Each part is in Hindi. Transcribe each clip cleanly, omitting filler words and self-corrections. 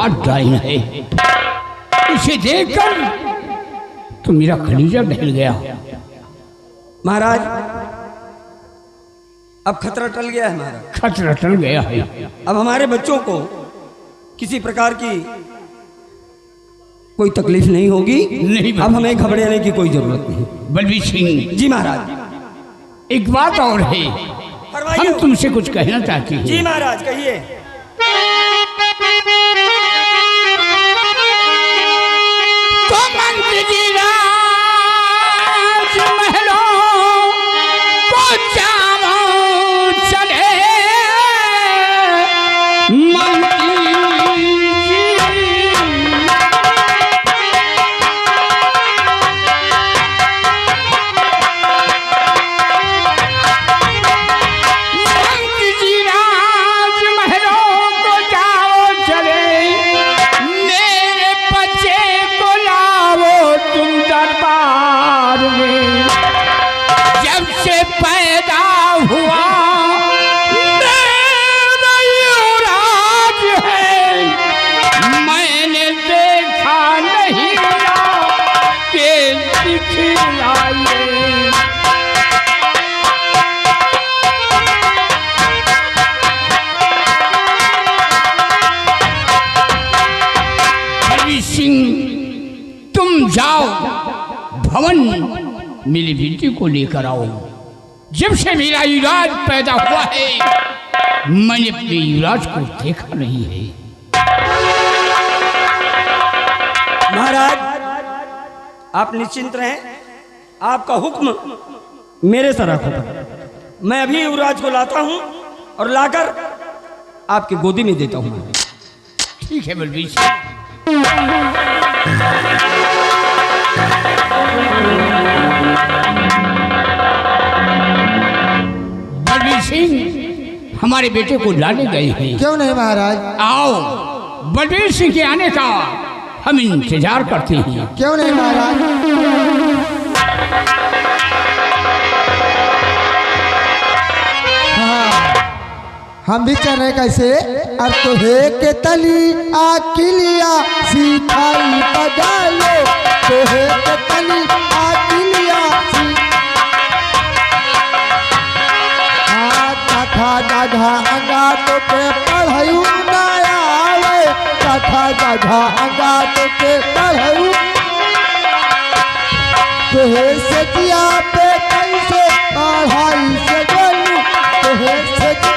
बात डाइन है। इसे देखकर तो मेरा कलीजा ढल गया। महाराज अब खतरा टल गया है हमारा। खतरा टल गया है। अब हमारे बच्चों को किसी प्रकार की कोई तकलीफ नहीं होगी। नहीं, अब हमें घबराने की कोई जरूरत नहीं। बलबीर सिंह जी महाराज। एक बात और है, हम तुमसे कुछ कहना चाहते हैं। जी महाराज कहिए। तो मंत्री जी राज महलों को जाओ चले, मंत्री जी राज महलों को जाओ चले, मेरे बच्चे को लाओ तुम दरबार में। जब से पैदा हुआ मेरा युवराज है, मैंने देखा नहीं के दिखलाए। बलबीर सिंह तुम जाओ भवन मेरी बेटी को लेकर आओ। जब से मेरा युवराज पैदा हुआ है मैंने अपने युवराज को देखा नहीं है। महाराज आप निश्चिंत रहें, आपका हुक्म मेरे सर पर। मैं अभी युवराज को लाता हूं और लाकर आपकी गोदी में देता हूं। ठीक है बलबीर सिंह। बलबीर सिंह हमारे बेटे को लाने गए हैं। क्यों नहीं महाराज? आओ बलबीर सिंह के आने का हम इंतजार करते हैं। क्यों नहीं महाराज? हाँ, हम भी चल रहे कैसे। अब तो है के तली आकिलिया सिखाई बजा लो, तो है के तली आकिलिया कथा गधा अंगा तो के पढ़ाई ना आवे, कथा गधा अंगा तो के पढ़ाई तो है सजिया पे कैसे पढ़ाई से बोलूं, तो है सजिया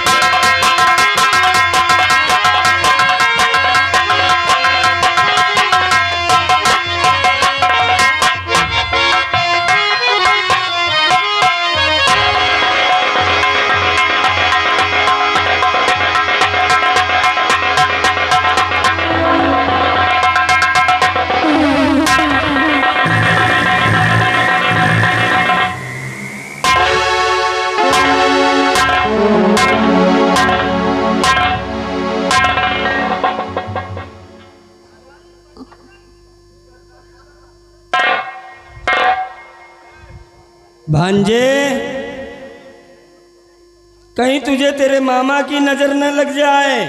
भांजे कहीं तुझे तेरे मामा की नजर न लग जाए।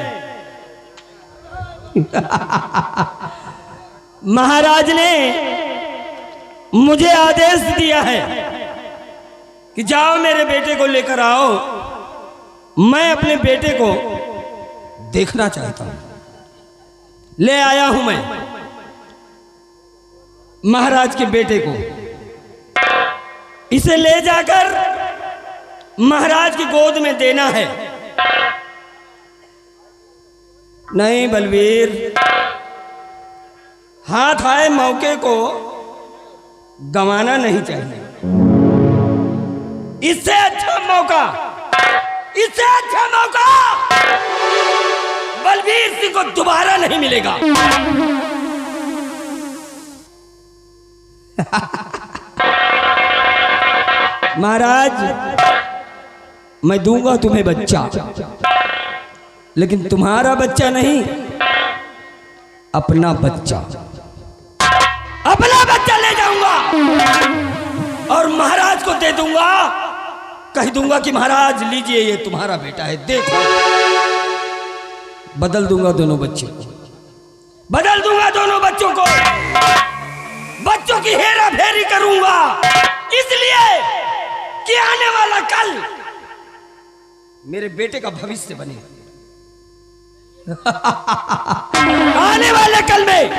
महाराज ने मुझे आदेश दिया है कि जाओ मेरे बेटे को लेकर आओ। मैं अपने बेटे को देखना चाहता हूं। ले आया हूं मैं महाराज के बेटे को। इसे ले जाकर महाराज की गोद में देना है। नहीं बलबीर, हाथ आए मौके को गंवाना नहीं चाहिए। इससे अच्छा मौका बलबीर सिंह को दोबारा नहीं मिलेगा। महाराज मैं दूंगा तुम्हें बच्चा, लेकिन तुम्हारा बच्चा नहीं, अपना बच्चा ले जाऊंगा और महाराज को दे दूंगा। कह दूंगा कि महाराज लीजिए ये तुम्हारा बेटा है, देखो। बदल दूंगा दोनों बच्चे को। बदल दूंगा दोनों बच्चों को, बच्चों की हेरा फेरी करूंगा, इसलिए कि आने वाला कल मेरे बेटे का भविष्य बने। आने वाले कल में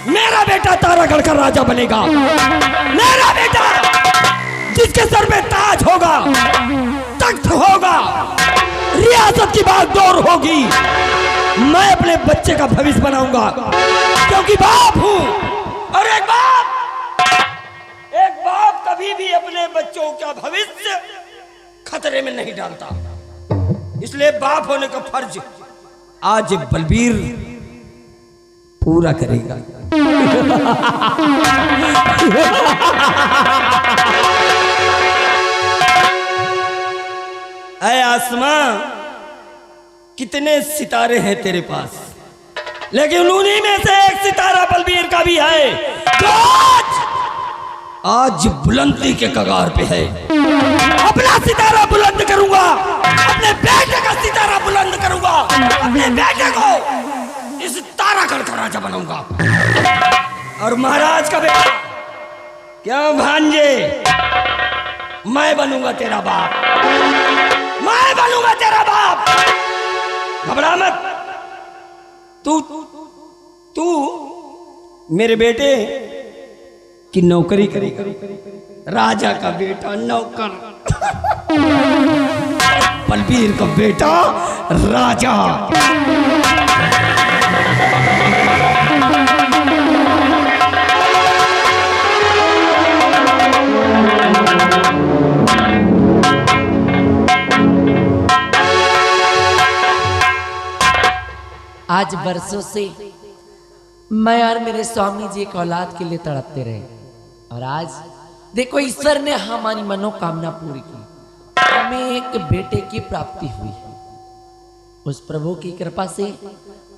मेरा बेटा तारागढ़ का राजा बनेगा। मेरा बेटा जिसके सर पे ताज होगा, तख्त होगा, रियासत की बागडोर होगी। मैं अपने बच्चे का भविष्य बनाऊंगा, क्योंकि बाप हूं और एक बाप कभी भी अपने बच्चों का भविष्य खतरे में नहीं डालता। इसलिए बाप होने का फर्ज आज बलबीर पूरा करेगा। ऐ आसमां, कितने सितारे हैं तेरे पास, लेकिन उन्हीं में से एक सितारा बलबीर का भी है जो आज बुलंदी के कगार पे है। अपना सितारा बुलंद करूंगा, अपने बेटे का सितारा बुलंद करूंगा, अपने बेटे को इस तारागढ़ का राजा बनाऊंगा। और महाराज का बेटा, क्यों भांजे, मैं बनूंगा तेरा बाप, मैं बनूंगा तेरा बाप। घबरा मत, तू मेरे बेटे की नौकरी करेगा। राजा का बेटा नौकर, बलबीर का बेटा राजा। आज बरसों से मैं और मेरे स्वामी जी एक औलाद के लिए तड़पते रहे, और आज देखो ईश्वर ने हमारी मनोकामना पूरी की। हमें एक बेटे की प्राप्ति हुई है। उस प्रभु की कृपा से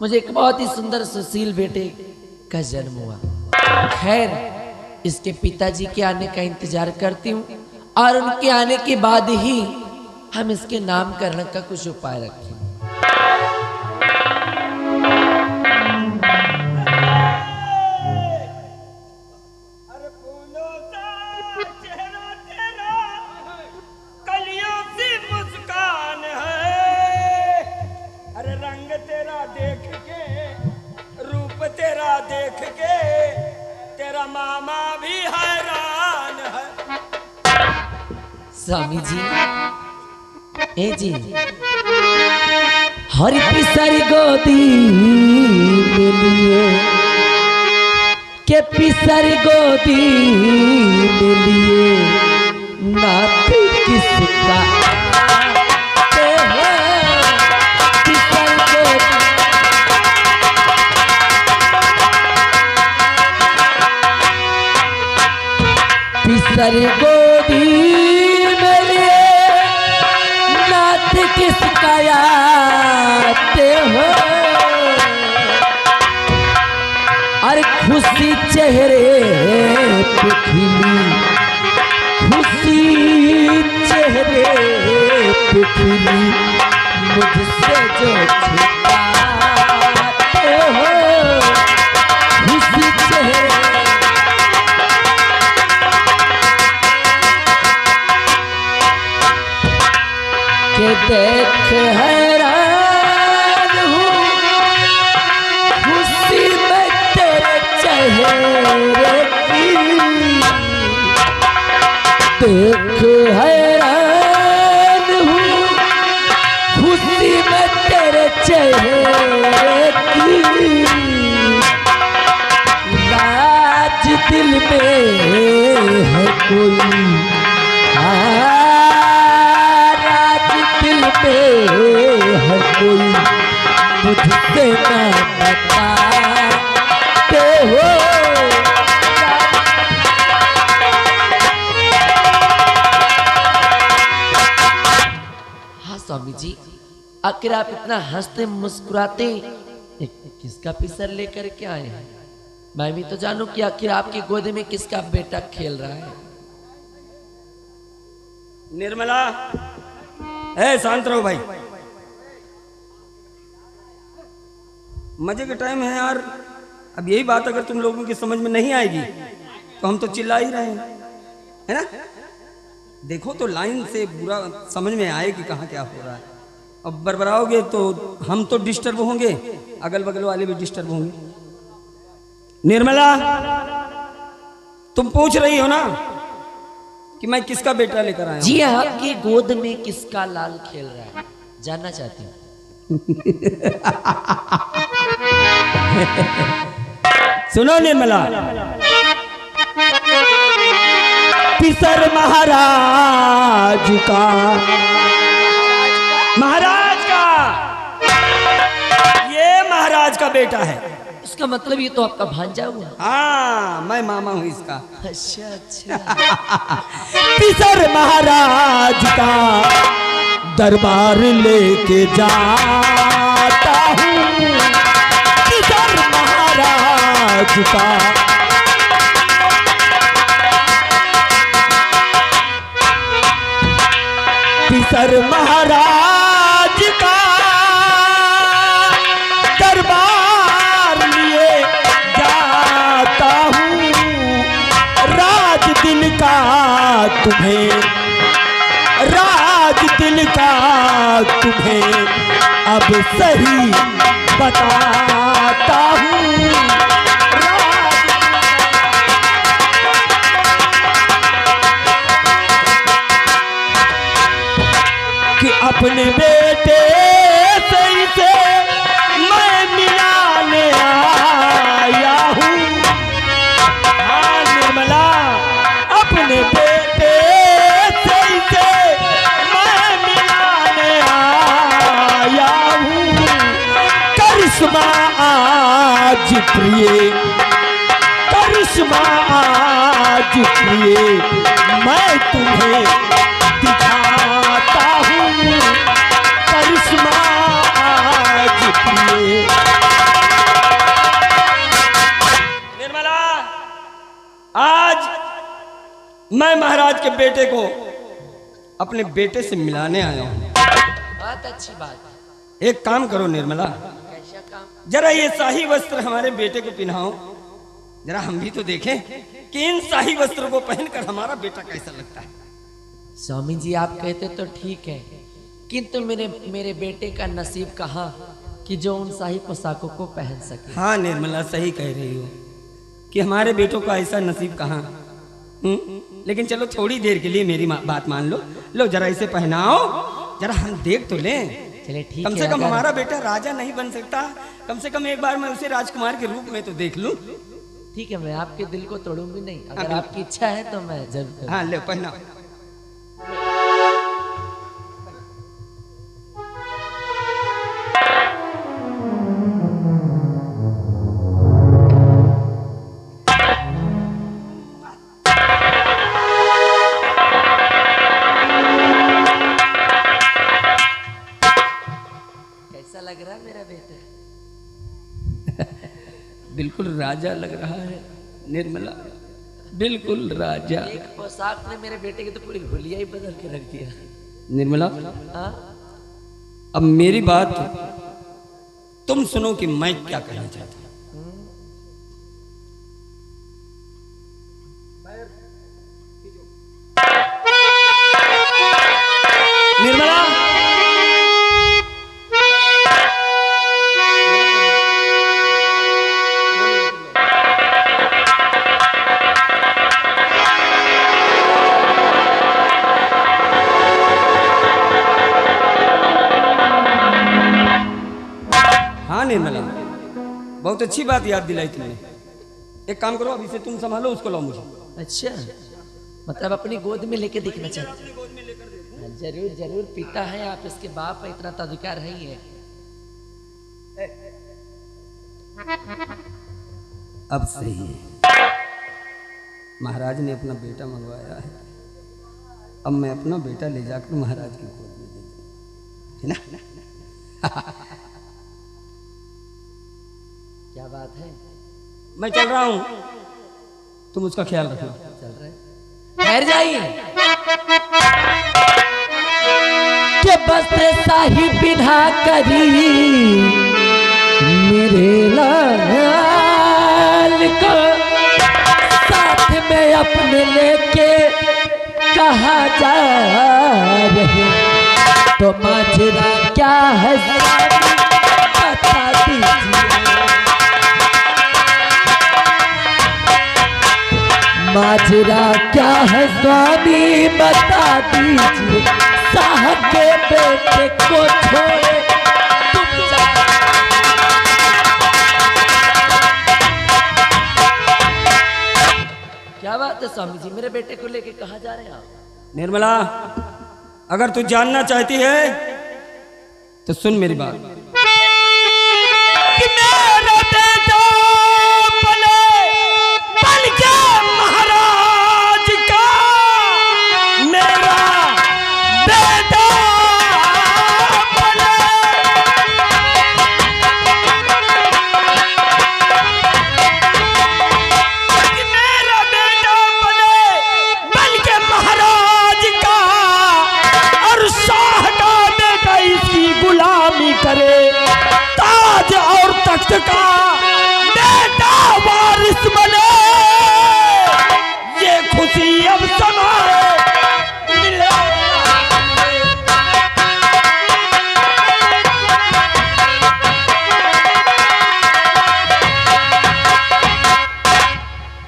मुझे एक बहुत ही सुंदर सुशील बेटे का जन्म हुआ। खैर, इसके पिताजी के आने का इंतजार करती हूँ, और उनके आने के बाद ही हम इसके नामकरण का कुछ उपाय रखें। मामा भी हैरान है। स्वामी जी, ए जी, हरी पिसरी गोदी मिलिए के पिसरी गोदी मिलिए, नाथ किसका पिसरी गोदी मिलिए, नाथ किसका आते हो। अरे खुशी चेहरे पे खिली, खुशी चेहरे पे खिली, मुझसे जो छिपाते हो। खुशी चेहरे के देख हैरान हूँ, खुशी में तेरे चेहरे की। देख हैरान हूँ, खुशी में तेरे चेहरे की। राज दिल में है कोई, दिल में है कोई, मुझसे ना बताते हो। हाँ स्वामी जी, आखिर आप इतना हंसते मुस्कुराते किसका पिसर लेकर के आए हैं? मैं भी तो जानूं कि आखिर आपकी गोद में किसका बेटा खेल रहा है। निर्मला, ए शांत रहो भाई। मजे का टाइम है यार। अब यही बात अगर तुम लोगों की समझ में नहीं आएगी तो हम तो चिल्ला ही रहे हैं, है ना। देखो तो लाइन से पूरा समझ में आए कि कहाँ क्या हो रहा है। अब बरबराओगे तो हम तो डिस्टर्ब होंगे, अगल बगल वाले भी डिस्टर्ब होंगे। निर्मला, तुम पूछ रही हो ना कि मैं किसका बेटा लेकर आया हूं? जी आपकी गोद में किसका लाल खेल रहा है, जानना चाहती हूँ। सुनो निर्मला, पिसर महाराज का, महाराज का, ये महाराज का बेटा है। इसका मतलब ये तो आपका भांजा हुआ। हाँ, मैं मामा हूँ इसका। अच्छा अच्छा। पिसर महाराज का दरबार लेके जाता हूँ, पिसर महाराज का। पिसर महाराज का दरबार लिए जाता हूँ, राज दिल का तुम्हें, राज दिल का तुम्हें अब सही बताता हूँ। कि अपने बेटे से इसे मैं मिलाने आया हूँ। हाँ निर्मला, अपने बेटे से इसे मैं मिलाने आया हूँ। करिश्मा आज प्रिय, करिश्मा आज प्रिय मैं तुम्हें दिखाता हूँ, करिश्मा आज प्रिय। निर्मला, आज मैं महाराज के बेटे को अपने बेटे से मिलाने आया हूँ। बहुत अच्छी बात। एक काम करो निर्मला, कैसा काम? जरा ये शाही वस्त्र हमारे बेटे को पहनाओ, जरा हम भी तो देखें कि इन शाही वस्त्रों को पहनकर हमारा बेटा कैसा लगता है। स्वामी जी आप कहते तो ठीक है, किंतु मेरे बेटे का नसीब कहाँ कि जो उन शाही पोशाकों को पहन सके। हाँ निर्मला, सही कह रही हो कि हमारे बेटों का ऐसा नसीब कहाँ। लेकिन चलो थोड़ी देर के लिए मेरी बात मान लो, लो जरा इसे पहनाओ, जरा हम देख तो लें। चले ठीक है। कम से कम हमारा बेटा राजा नहीं बन सकता, कम से कम एक बार मैं उसे राजकुमार के रूप में तो देख लूं। ठीक है, मैं आपके दिल को तोड़ूंगी नहीं, अगर आपकी इच्छा है तो मैं जरूर। हाँ ले पहना। कैसा लग रहा है मेरा बेटा? बिल्कुल राजा लग रहा है निर्मला, बिल्कुल राजा। एक पोशाक ने मेरे बेटे की तो पूरी हुलिया ही बदल के रख दिया। निर्मला, हाँ? अब मेरी बात तुम सुनो कि मैं क्या कहना चाहता हूं। निर्मला, हाँ निर्मला, बहुत अच्छी बात याद दिलाई तुमने। एक काम करो, अभी से तुम संभालो, उसको लाओ मुझे। अच्छा, मतलब अपनी गोद में लेके दिखना चाहते हैं। जरूर जरूर, पिता है आप, इसके बाप है, इतना तो अधिकार है ही है। अब सही है, महाराज ने अपना बेटा मंगवाया है, अब मैं अपना बेटा ले जाकर महाराज की गोद में दे दूं, है ना। क्या बात है? मैं चल रहा हूं, तुम उसका ख्याल रखना। चल रहे ठहर जाइए के बस शाही बिना करी मेरे अपने लेके कहाँ जा रहे, तो माजरा क्या है स्वामी बता दीजिए। माजरा क्या है स्वामी बता दीजिए, साहब के बेटे को छोड़े तुम जा। क्या बात है स्वामी जी, मेरे बेटे को लेके कहाँ जा रहे हैं आप? निर्मला, अगर तू जानना चाहती है तो सुन मेरी बात कि मेरा बेटा पले पल के महाराज का, मेरा बेटा पले कि मेरा बेटा पले पल के महाराज का, और शाह का बेटा इसकी गुलामी करे, ताज और तख्त का बेटा वारिस बने, ये खुशी अब समाए मिले।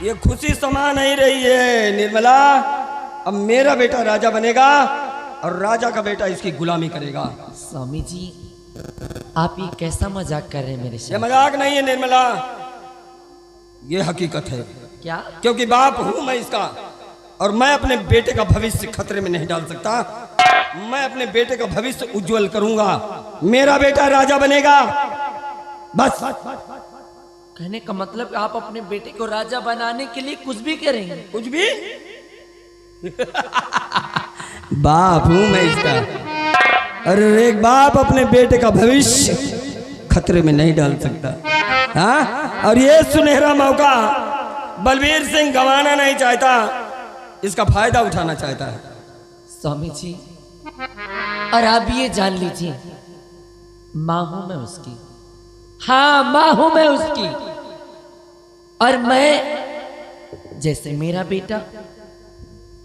ये खुशी समा नहीं रही है निर्मला। अब मेरा बेटा राजा बनेगा और राजा का बेटा इसकी गुलामी करेगा। स्वामी जी आप ये कैसा मजाक कर रहे हैं मेरे ये साथ? मजाक नहीं है निर्मला, ये हकीकत है। क्या? क्योंकि बाप हूं मैं इसका, और मैं अपने बेटे का भविष्य खतरे में नहीं डाल सकता। मैं अपने बेटे का भविष्य उज्जवल करूंगा, मेरा बेटा राजा बनेगा बस। कहने का मतलब आप अपने बेटे को राजा बनाने के लिए कुछ भी करेंगे? कुछ भी बाप हूं मैं इसका, अरे एक बाप अपने बेटे का भविष्य खतरे में नहीं डाल सकता। हाँ, और ये सुनहरा मौका बलबीर सिंह गंवाना नहीं चाहता, इसका फायदा उठाना चाहता है। स्वामी जी और आप ये जान लीजिए, माँ हूं मैं उसकी, हाँ माँ हूं मैं उसकी, और मैं जैसे मेरा बेटा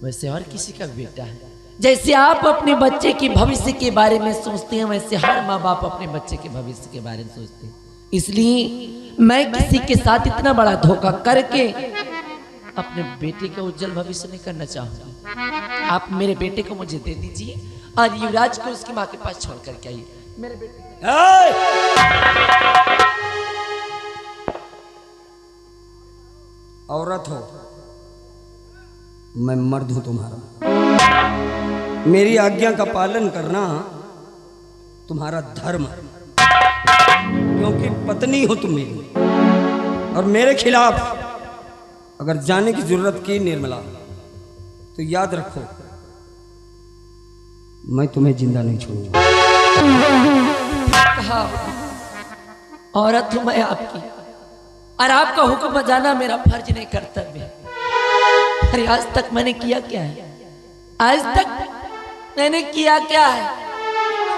वैसे और किसी का बेटा है। जैसे आप अपने बच्चे के भविष्य के बारे में सोचते हैं, वैसे हर माँ बाप अपने बच्चे के भविष्य के बारे में सोचते हैं। इसलिए मैं किसी के साथ इतना बड़ा धोखा करके अपने बेटे का उज्जवल भविष्य नहीं करना चाहूंगी। आप मेरे बेटे को मुझे दे दीजिए और युवराज को उसकी माँ के पास छोड़ करके आइए। मेरे बेटे औरत हो, मैं मर्द हूं तुम्हारा, मेरी आज्ञा का पालन करना तुम्हारा धर्म है, क्योंकि पत्नी हो तुम मेरी। और मेरे खिलाफ अगर जाने की जरूरत की निर्मला, तो याद रखो मैं तुम्हें जिंदा नहीं छोड़ूंगा। कहा औरत हूं मैं आपकी, और आपका हुक्म बजाना मेरा फर्ज नहीं कर्तव्य है। अरे आज तक मैंने किया क्या है? आज तक मैंने किया क्या है?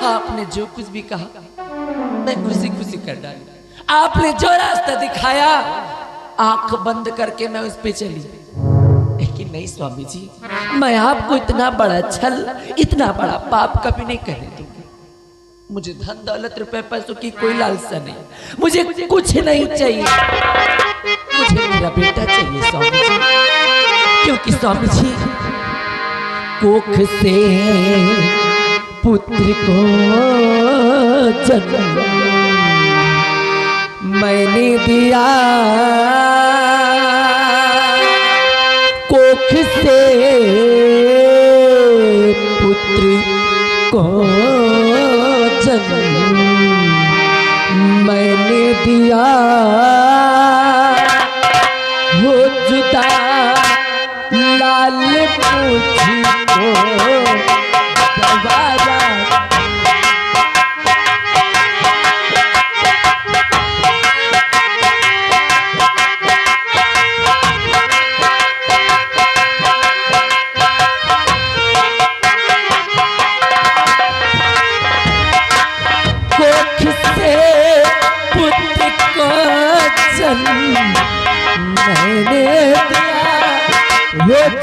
आपने जो कुछ भी कहा मैं खुशी खुशी कर डाली। आपने जो रास्ता दिखाया आंख बंद करके मैं उस पे चली। लेकिन नहीं स्वामी जी, मैं आपको इतना बड़ा छल, इतना बड़ा पाप कभी नहीं करने दूंगी। मुझे धन दौलत रुपए पैसों की कोई लालसा नहीं, मुझे कुछ नहीं चाहिए, मुझे मेरा बेटा चाहिए स्वामी जी। क्योंकि स्वामी जी कोख से पुत्र को जन्म मैंने दिया, कोख से पुत्र को जन्म मैंने दिया, हो जुदा लाल मुझको गवारा। कोख से पुत्र को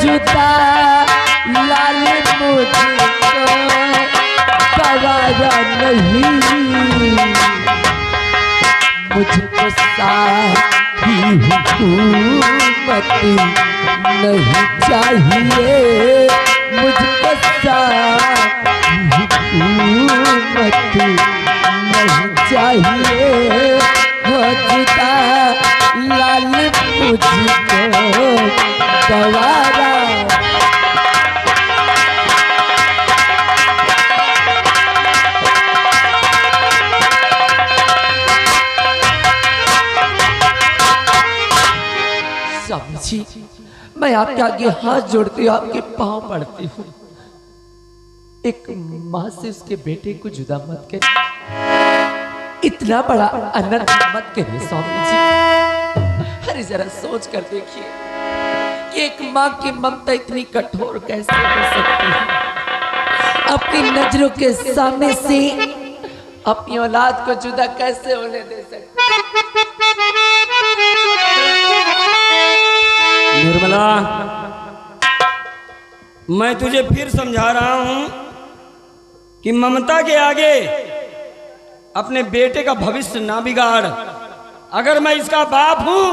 जुदा लाल मुझको गवारा नहीं, मुझको सारी हुकूमत नहीं चाहिए, मुझको सारी हुकूमत नहीं चाहिए, हो जुदा लाल मुझको गवारा। स्वामी जी, मैं आपके आगे हाथ जोड़ती हूँ, आपके पांव पड़ती हूँ, एक माँ से उसके बेटे को जुदा मत करिए, इतना बड़ा अनर्थ मत करिए स्वामी जी। अरे जरा सोच कर देखिए कि एक माँ की ममता इतनी कठोर कैसे हो सकती है, अपनी नजरों के सामने से अपनी औलाद को जुदा कैसे होने दे सकती है। निर्मला, मैं तुझे फिर समझा रहा हूं कि ममता के आगे अपने बेटे का भविष्य ना बिगाड़। अगर मैं इसका बाप हूं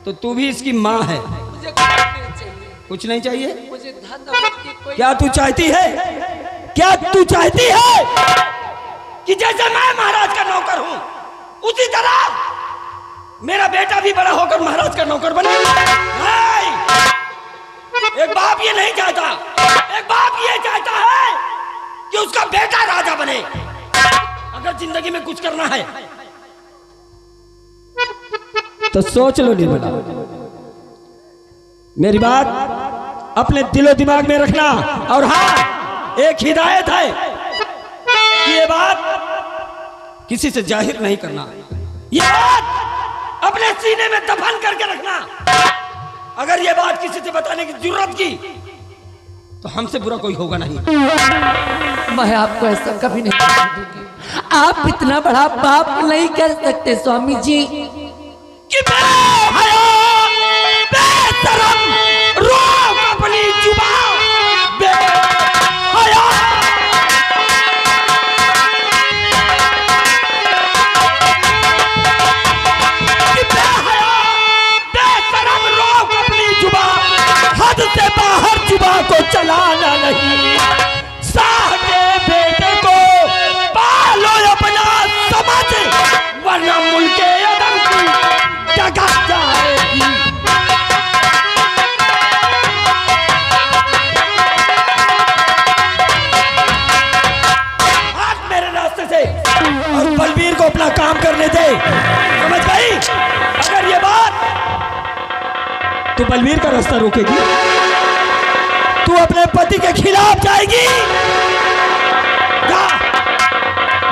तो तू भी इसकी मां है। मुझे कुछ नहीं चाहिए, कुछ नहीं चाहिए? मुझे धन दौलत की कोई क्या तू चाहती है, क्या तू चाहती है कि जैसे मैं महाराज का नौकर हूं उसी तरह मेरा बेटा भी बड़ा होकर महाराज का नौकर बने? नहीं, एक बाप ये नहीं चाहता। एक बाप ये चाहता है कि उसका बेटा राजा बने। अगर जिंदगी में कुछ करना है तो सोच लो निर्मला, मेरी बात अपने दिलो दिमाग में रखना। और हाँ, एक हिदायत है कि ये बात किसी से जाहिर नहीं करना, ये बात अपने सीने में दफन करके रखना। अगर ये बात किसी से बताने की जरूरत की तो हमसे बुरा कोई होगा नहीं। मैं आपको ऐसा कभी नहीं करने दूंगी। आप इतना बड़ा पाप नहीं कर सकते स्वामी जी कि बेहया, बेशरम, रोक अपनी जुबान, बेहया। कि बेहया, बेशरम, रोक अपनी जुबान, हद से बाहर जुबान को चलाना नहीं। साह के बेटे को पालो अपना समझ, वरना मुल्के अदम की जगह जाएगी। हाथ मेरे रास्ते से और बलबीर को अपना काम करने दे, समझ गई? अगर ये बात तू बलबीर का रास्ता रोकेगी, तू अपने पति के खिलाफ जाएगी। जा,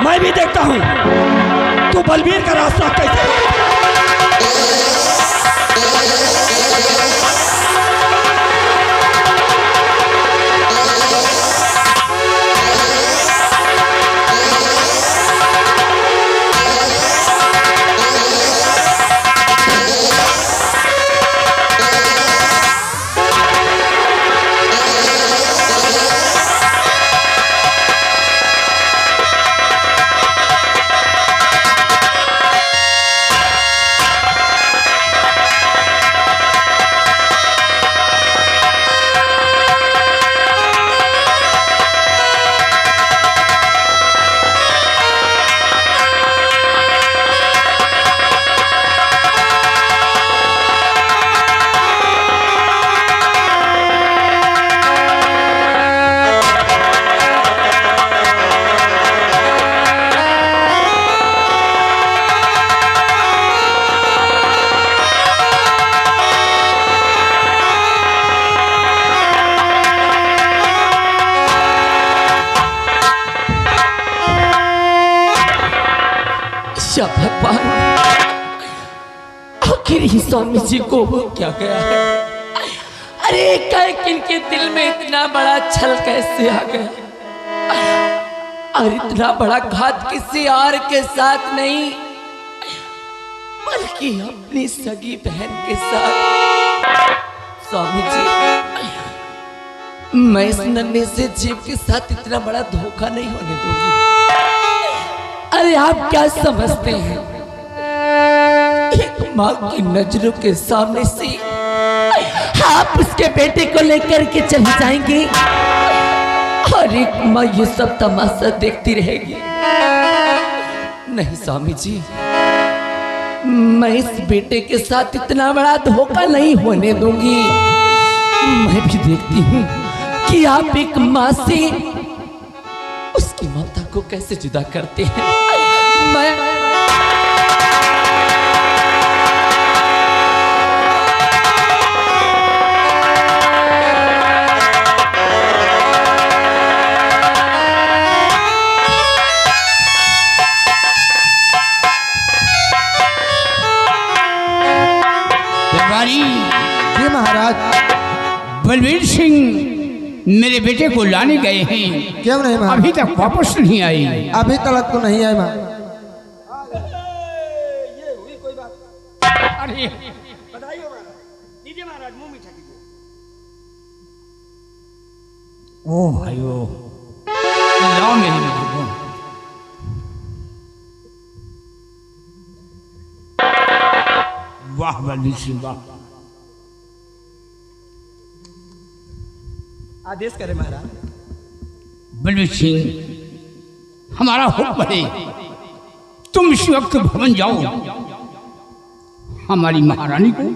मैं भी देखता हूं तू बलबीर का रास्ता कैसे। भगवान, आखिर ही स्वामी जी को वो क्या गया है? अरे किनके दिल में इतना बड़ा छल कैसे आ गया? और इतना बड़ा घात किसी और के साथ नहीं, बल्कि अपनी सगी बहन के साथ स्वामी जी, मैं इस नन्हे से जीव के साथ इतना बड़ा धोखा नहीं होने दूंगी। अरे आप क्या समझते हैं, एक माँ की नजरों के सामने से आप उसके बेटे को लेकर के चली जाएंगे और एक माँ ये सब तमाशा देखती रहेगी? नहीं स्वामी जी, मैं इस बेटे के साथ इतना बड़ा धोखा नहीं होने दूंगी। मैं भी देखती हूँ कि आप एक माँ से उसकी ममता को कैसे जुदा करते हैं। मैं जी महाराज। बलवीर सिंह मेरे बेटे को लाने गए हैं, क्यों नहीं महाराज? अभी तक वापस नहीं आई। अभी तक तो नहीं आए महाराज। अरे बताइए महाराज, दीजिए महाराज, मुंह मीठा कीजिए। ओ भाइयों, लाओ मेरे बेटे को। वाह बलवीर सिंह वाह। आदेश करें महाराज। बलवीर सिंह, हमारा हुक्म है, तुम इस वक्त भवन जाओ, हमारी महारानी को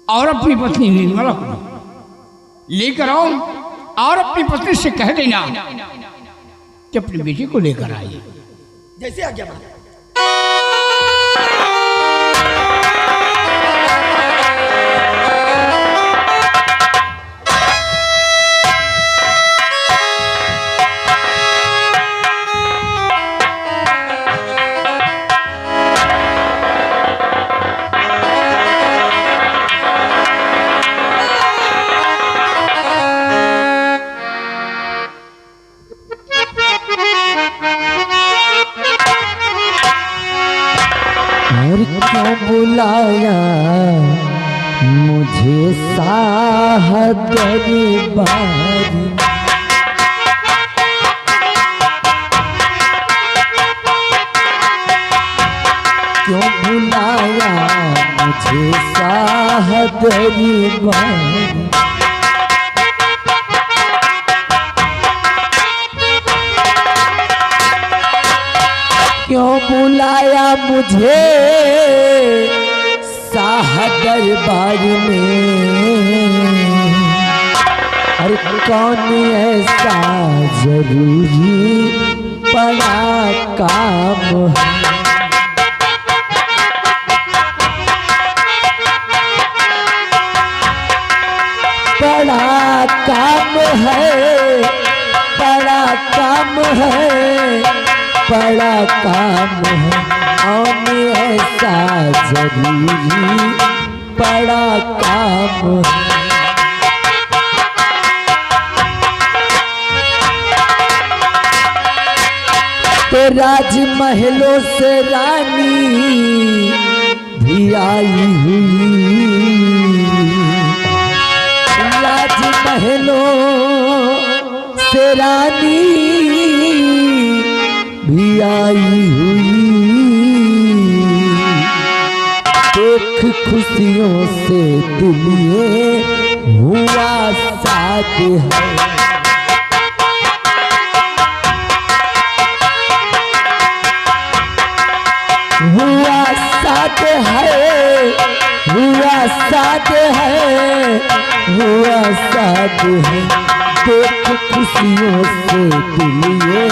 और अपनी पत्नी निर्मला को लेकर आओ और अपनी पत्नी से कह देना कि अपने बेटे को लेकर आइए। जैसे आज्ञा महाराज। और क्यों बुलाया मुझे साह दरबारी, क्यों बुलाया मुझे साह दरबारी। क्यों बुलाया मुझे शाह दरबार में, अरे कौन ऐसा जरूरी बड़ा काम है। बड़ा काम है, बड़ा काम है, बड़ा काम है, और ऐसा जरूरी बड़ा काम है। तो राजमहलों से रानी भी आई हुई, राजमहलों से रानी भी आई हुई, देख खुशियों से दिल ये हुआ साथ है। हुआ साथ है, हुआ साथ है, हुआ साथ है, देख खुशियों से दिल ये